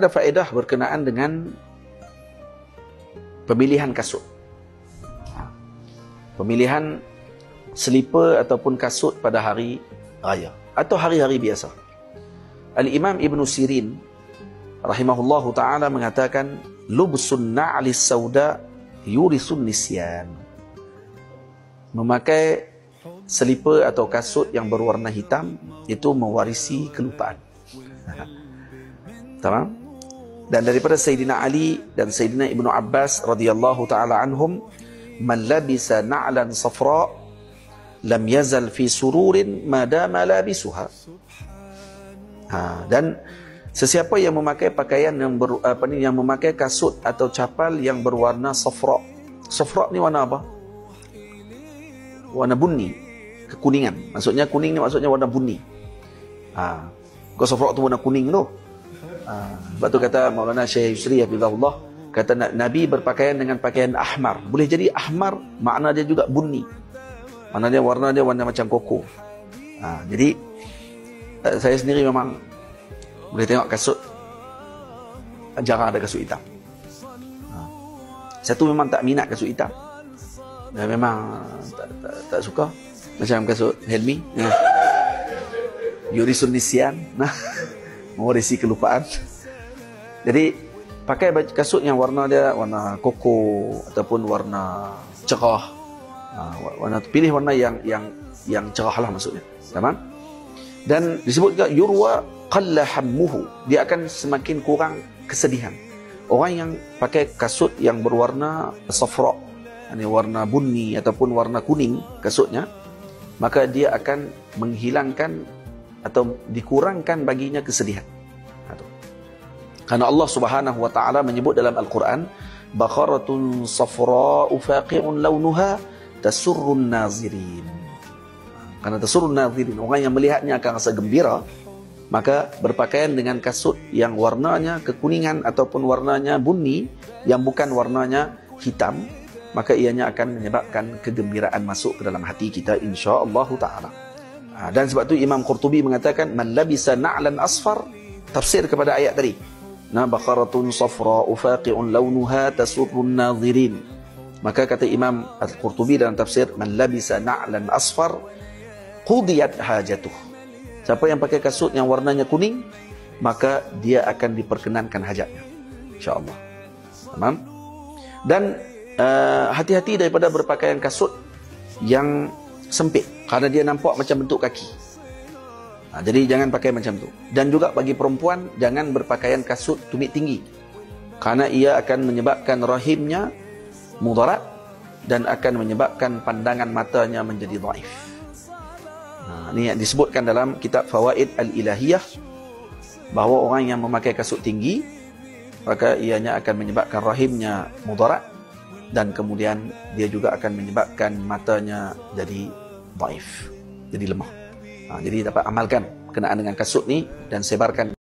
Ada faedah berkenaan dengan pemilihan kasut. Pemilihan selipar ataupun kasut pada hari raya atau hari-hari biasa. Al-Imam Ibn Sirin rahimahullahu ta'ala mengatakan, lubsun na'lis sauda yurisun nisyan. Memakai selipar atau kasut yang berwarna hitam itu mewarisi kelupaan. Tamam? Dan daripada Sayyidina Ali dan Sayyidina Ibnu Abbas radhiyallahu taala anhum, man labisa na'lan safra lam yazal fi sururin ma dama labisuha. Dan sesiapa yang memakai pakaian yang memakai kasut atau capal yang berwarna safra. Safra ni warna apa? Warna bunyi, kekuningan. Maksudnya kuning ni maksudnya warna bunyi. Kau safra tu warna kuning tu. Sebab tu kata Maulana Syekh Yusri hafizahullah, kata Nabi berpakaian dengan pakaian ahmar. Boleh jadi ahmar makna dia juga bunyi. Makna dia warna macam koko. Jadi saya sendiri memang boleh tengok kasut, jarang ada kasut hitam. Satu memang tak minat kasut hitam. Dan memang tak suka. Macam kasut Helmi. Yurisun nisyan. Mewarisi kelupaan. Jadi pakai kasut yang warna dia warna koko ataupun warna cerah. Pilih warna yang cerah lah maksudnya. Tamam? Dan disebut juga yurwa qalla hammuhu. Dia akan semakin kurang kesedihan. Orang yang pakai kasut yang berwarna safra, ini warna bunyi ataupun warna kuning kasutnya, maka dia akan menghilangkan atau dikurangkan baginya kesedihan. Karena Allah Subhanahu wa taala menyebut dalam Al-Quran, baqaratun safra'u faqi'un launuha tasurrun nazirin. Karena tasurrun nazirin, orang yang melihatnya akan rasa gembira, maka berpakaian dengan kasut yang warnanya kekuningan ataupun warnanya bunyi yang bukan warnanya hitam, maka ianya akan menyebabkan kegembiraan masuk ke dalam hati kita insya-Allah taala. Dan sebab tu Imam Qurtubi mengatakan, man labisa na'lan asfar, tafsir kepada ayat tadi, baqaratun safra'u faqi'un launuha tasurrun nazirin. Maka kata Imam Al-Qurtubi dalam tafsir, man labisa na'lan asfar qudiyat hajatuh. Siapa yang pakai kasut yang warnanya kuning, maka dia akan diperkenankan hajatnya insya-Allah. Tamam? Dan hati-hati daripada berpakaian kasut yang sempit, kerana dia nampak macam bentuk kaki. Jadi jangan pakai macam tu. Dan juga bagi perempuan, jangan berpakaian kasut tumit tinggi, kerana ia akan menyebabkan rahimnya mudarat dan akan menyebabkan pandangan matanya menjadi dhaif. Ini yang disebutkan dalam kitab Fawaid Al-Ilahiyah, bahawa orang yang memakai kasut tinggi, maka ianya akan menyebabkan rahimnya mudarat dan kemudian dia juga akan menyebabkan matanya jadi dhaif, jadi lemah. Jadi dapat amalkan berkenaan dengan kasut ni dan sebarkan